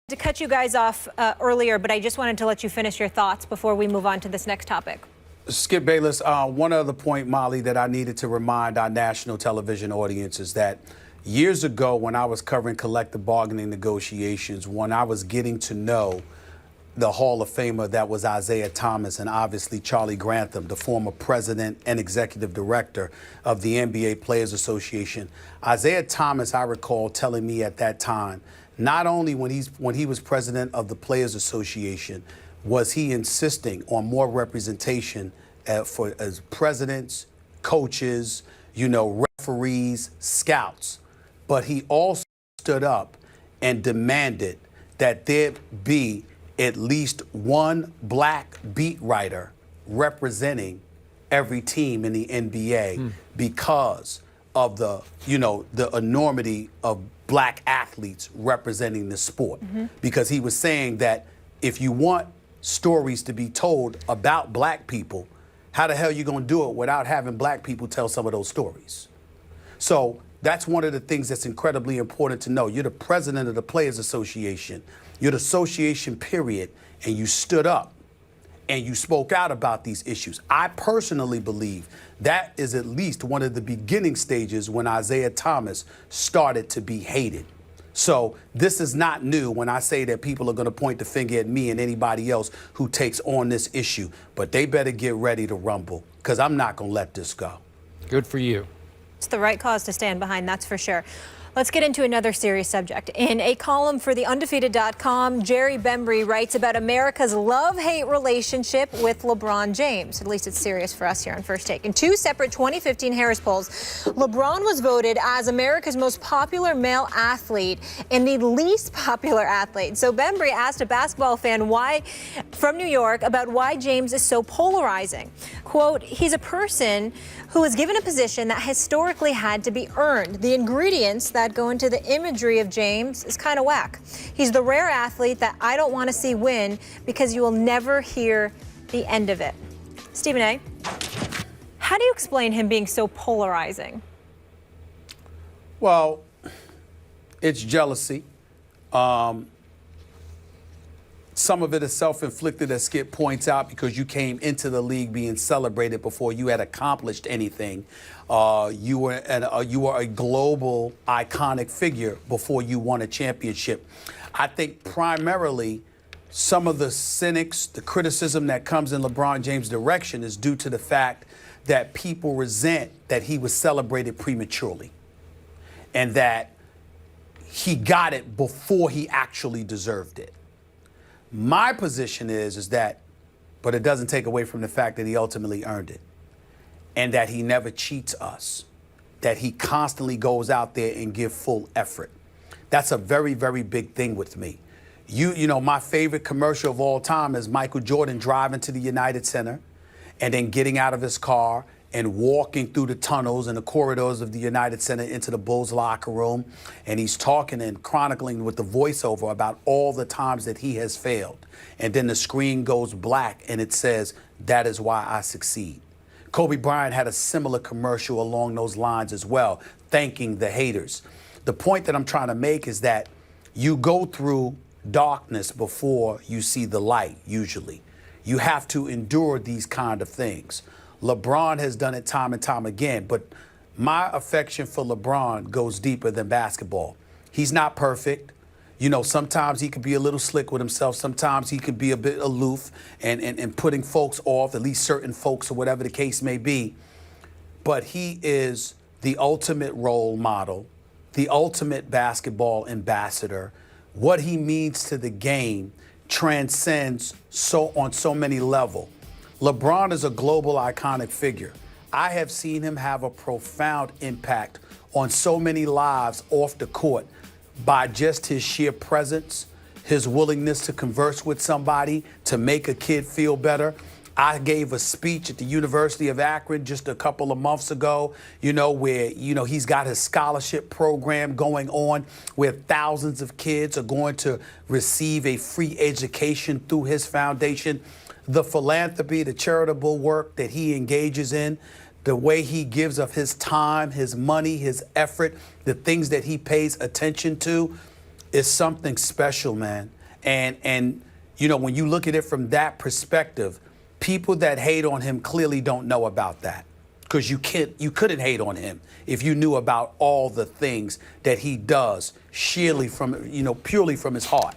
To cut you guys off earlier, but I just wanted to let you finish your thoughts before we move on to this next topic. Skip Bayless, one other point, Molly, that I needed to remind our national television audience is that years ago when I was covering collective bargaining negotiations, when I was getting to know the Hall of Famer that was Isaiah Thomas and obviously Charlie Grantham, the former president and executive director of the NBA Players Association, Isaiah Thomas, I recall telling me at that time, not only when he was president of the Players Association, was he insisting on more representation as presidents, coaches, referees, scouts, but he also stood up and demanded that there be at least one black beat writer representing every team in the NBA because of the enormity of black athletes representing the sport. Because he was saying that if you want stories to be told about black people, how the hell are you going to do it without having black people tell some of those stories? So that's one of the things that's incredibly important to know. You're the president of the Players Association. You're the association, period, and you stood up and you spoke out about these issues. I personally believe that is at least one of the beginning stages when Isaiah Thomas started to be hated. So this is not new when I say that people are going to point the finger at me and anybody else who takes on this issue. But they better get ready to rumble, because I'm not going to let this go. Good for you. It's the right cause to stand behind, that's for sure. Let's get into another serious subject. In a column for theundefeated.com, Jerry Bembry writes about America's love-hate relationship with LeBron James. At least it's serious for us here on First Take. In two separate 2015 Harris polls, LeBron was voted as America's most popular male athlete and the least popular athlete. So Bembry asked a basketball fan from New York about why James is so polarizing. Quote, he's a person who was given a position that historically had to be earned. The ingredients that go into the imagery of James is kind of whack. He's the rare athlete that I don't want to see win because you will never hear the end of it. Stephen A., how do you explain him being so polarizing? Well, it's jealousy. Some of it is self-inflicted, as Skip points out, because you came into the league being celebrated before you had accomplished anything. You were a global iconic figure before you won a championship. I think primarily some of the cynics, the criticism that comes in LeBron James' direction is due to the fact that people resent that he was celebrated prematurely and that he got it before he actually deserved it. My position is that, but it doesn't take away from the fact that he ultimately earned it and that he never cheats us, that he constantly goes out there and gives full effort. That's a very, very big thing with me. You know, my favorite commercial of all time is Michael Jordan driving to the United Center and then getting out of his car and walking through the tunnels and the corridors of the United Center into the Bulls locker room. And he's talking and chronicling with the voiceover about all the times that he has failed. And then the screen goes black and it says, "That is why I succeed." Kobe Bryant had a similar commercial along those lines as well, thanking the haters. The point that I'm trying to make is that you go through darkness before you see the light, usually. You have to endure these kind of things. LeBron has done it time and time again, but my affection for LeBron goes deeper than basketball. He's not perfect. You know, sometimes he could be a little slick with himself. Sometimes he could be a bit aloof and putting folks off, at least certain folks or whatever the case may be. But he is the ultimate role model, the ultimate basketball ambassador. What he means to the game transcends on so many levels. LeBron is a global iconic figure. I have seen him have a profound impact on so many lives off the court by just his sheer presence, his willingness to converse with somebody, to make a kid feel better. I gave a speech at the University of Akron just a couple of months ago, where, he's got his scholarship program going on where thousands of kids are going to receive a free education through his foundation. The philanthropy, the charitable work that he engages in, the way he gives of his time, his money, his effort, the things that he pays attention to is something special, man. And you know, when you look at it from that perspective, people that hate on him clearly don't know about that. Because you couldn't hate on him if you knew about all the things that he does purely from his heart.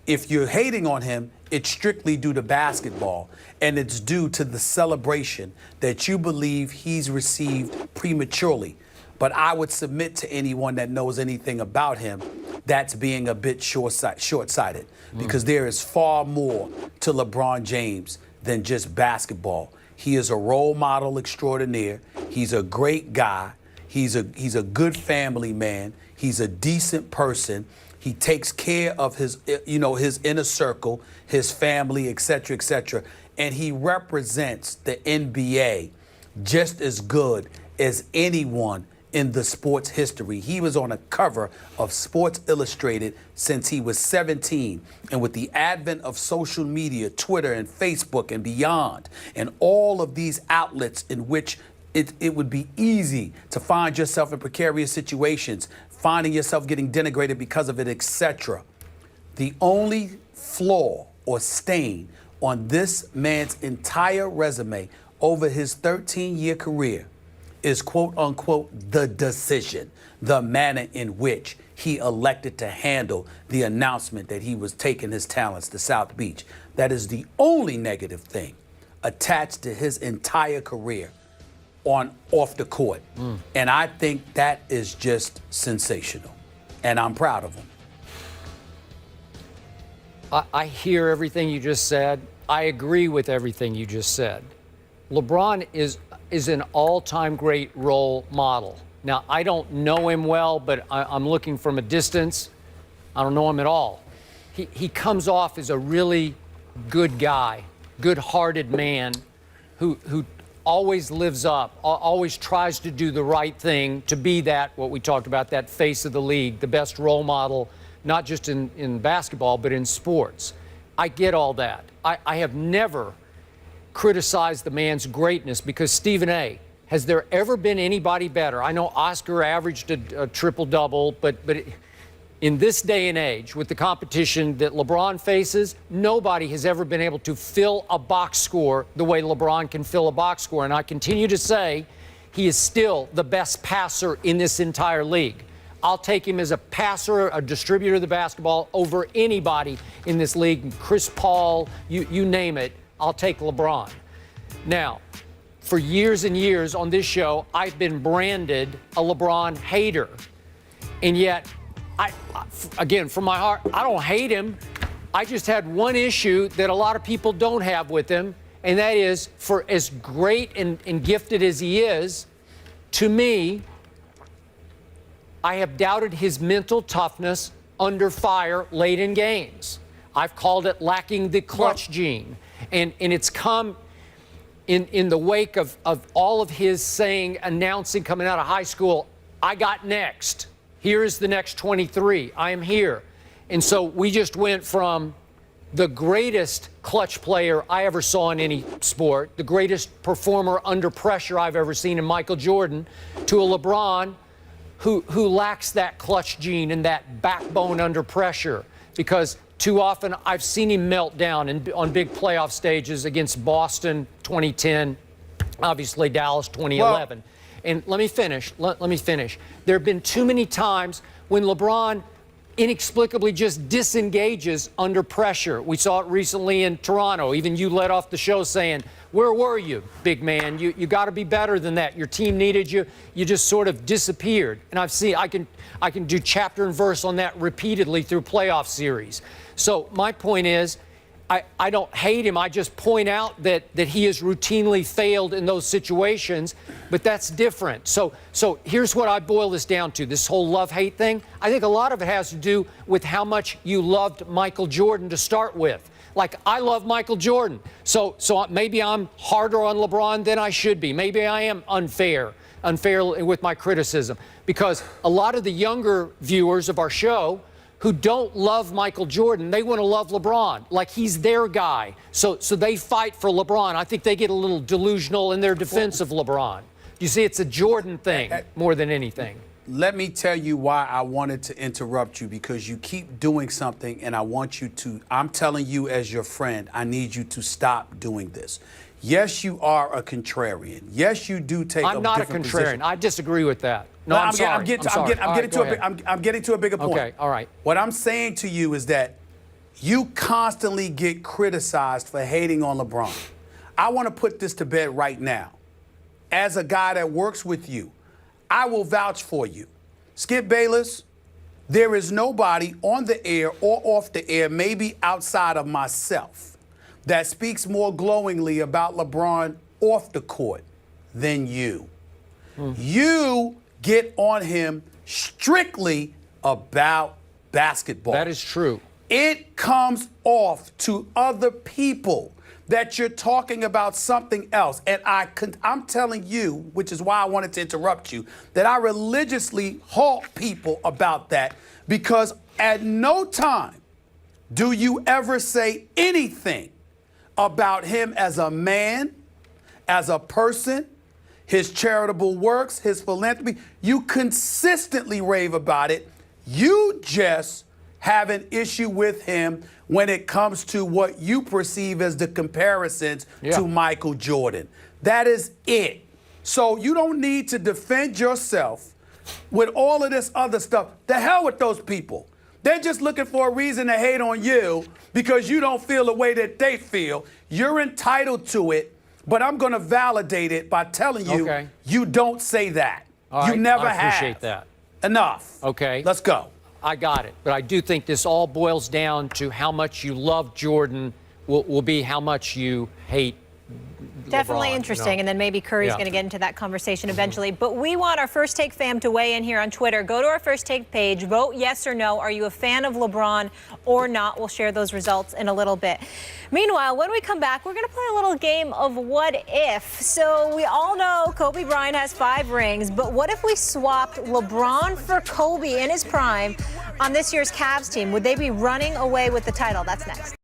If you're hating on him, it's strictly due to basketball, and it's due to the celebration that you believe he's received prematurely. But I would submit to anyone that knows anything about him, that's being a bit short-sighted, because there is far more to LeBron James than just basketball. He is a role model extraordinaire. He's a great guy. He's a good family man. He's a decent person. He takes care of his inner circle, his family, et cetera, and he represents the NBA just as good as anyone in the sports history. He was on a cover of Sports Illustrated since he was 17. And with the advent of social media, Twitter and Facebook and beyond, and all of these outlets in which it would be easy to find yourself in precarious situations, finding yourself getting denigrated because of it, etc. The only flaw or stain on this man's entire resume over his 13-year career is, quote unquote, the decision, the manner in which he elected to handle the announcement that he was taking his talents to South Beach. That is the only negative thing attached to his entire career off the court. And I think that is just sensational. And I'm proud of him. I hear everything you just said. I agree with everything you just said. LeBron is an all-time great role model. Now, I don't know him well, but I'm looking from a distance. I don't know him at all. He comes off as a really good guy, good-hearted man who always lives up, always tries to do the right thing, to be that, what we talked about, that face of the league, the best role model, not just in basketball, but in sports. I get all that. I have never criticized the man's greatness, because Stephen A., has there ever been anybody better? I know Oscar averaged a triple-double, but in this day and age, with the competition that LeBron faces, nobody has ever been able to fill a box score the way LeBron can fill a box score. And I continue to say he is still the best passer in this entire league. I'll take him as a passer, a distributor of the basketball, over anybody in this league. Chris Paul, you name it, I'll take LeBron. Now, for years and years on this show, I've been branded a LeBron hater. And yet, again, from my heart, I don't hate him. I just had one issue that a lot of people don't have with him, and that is, for as great and gifted as he is, to me, I have doubted his mental toughness under fire late in games. I've called it lacking the clutch gene. And it's come in the wake of all of his announcing coming out of high school, I got next. Here is the next 23. I am here. And so we just went from the greatest clutch player I ever saw in any sport, the greatest performer under pressure I've ever seen in Michael Jordan, to a LeBron who lacks that clutch gene and that backbone under pressure. Because too often I've seen him melt down on big playoff stages against Boston 2010, obviously Dallas 2011. Well, and let me finish. Let me finish. There have been too many times when LeBron inexplicably just disengages under pressure. We saw it recently in Toronto. Even you led off the show saying, "Where were you, big man? You got to be better than that. Your team needed you. You just sort of disappeared." And I can do chapter and verse on that repeatedly through playoff series. So my point is, I don't hate him. I just point out that he has routinely failed in those situations, but that's different. So here's what I boil this down to, this whole love-hate thing. I think a lot of it has to do with how much you loved Michael Jordan to start with. Like, I love Michael Jordan, so maybe I'm harder on LeBron than I should be. Maybe I am unfair with my criticism, because a lot of the younger viewers of our show who don't love Michael Jordan, they want to love LeBron, like he's their guy. So they fight for LeBron. I think they get a little delusional in their defense of LeBron. You see, it's a Jordan thing more than anything. let me tell you why I wanted to interrupt you, because you keep doing something and I want you to, I'm telling you as your friend, I need you to stop doing this. Yes, you are a contrarian. Yes, you do take I'm a not a different contrarian. position. I disagree with that. No, I'm sorry. I'm getting to a bigger point. Okay, all right. What I'm saying to you is that you constantly get criticized for hating on LeBron. I want to put this to bed right now. As a guy that works with you, I will vouch for you. Skip Bayless, there is nobody on the air or off the air, maybe outside of myself, that speaks more glowingly about LeBron off the court than you. You get on him strictly about basketball. That is true. It comes off to other people that you're talking about something else. And I'm telling you, which is why I wanted to interrupt you, that I religiously halt people about that, because at no time do you ever say anything about him as a man, as a person, his charitable works, his philanthropy. You consistently rave about it. You just have an issue with him when it comes to what you perceive as the comparisons to Michael Jordan. That is it. So you don't need to defend yourself with all of this other stuff. The hell with those people. They're just looking for a reason to hate on you because you don't feel the way that they feel. You're entitled to it, but I'm going to validate it by telling you you don't say that. You never have. I appreciate that. Enough. Okay. Let's go. I got it. But I do think this all boils down to how much you love Jordan will be how much you hate Definitely LeBron, interesting, you know? and then maybe Curry's going to get into that conversation eventually. But we want our First Take fam to weigh in here on Twitter. Go to our First Take page, vote yes or no. Are you a fan of LeBron or not? We'll share those results in a little bit. Meanwhile, when we come back, we're going to play a little game of what if. So we all know Kobe Bryant has 5 rings, but what if we swapped LeBron for Kobe in his prime on this year's Cavs team? Would they be running away with the title? That's next.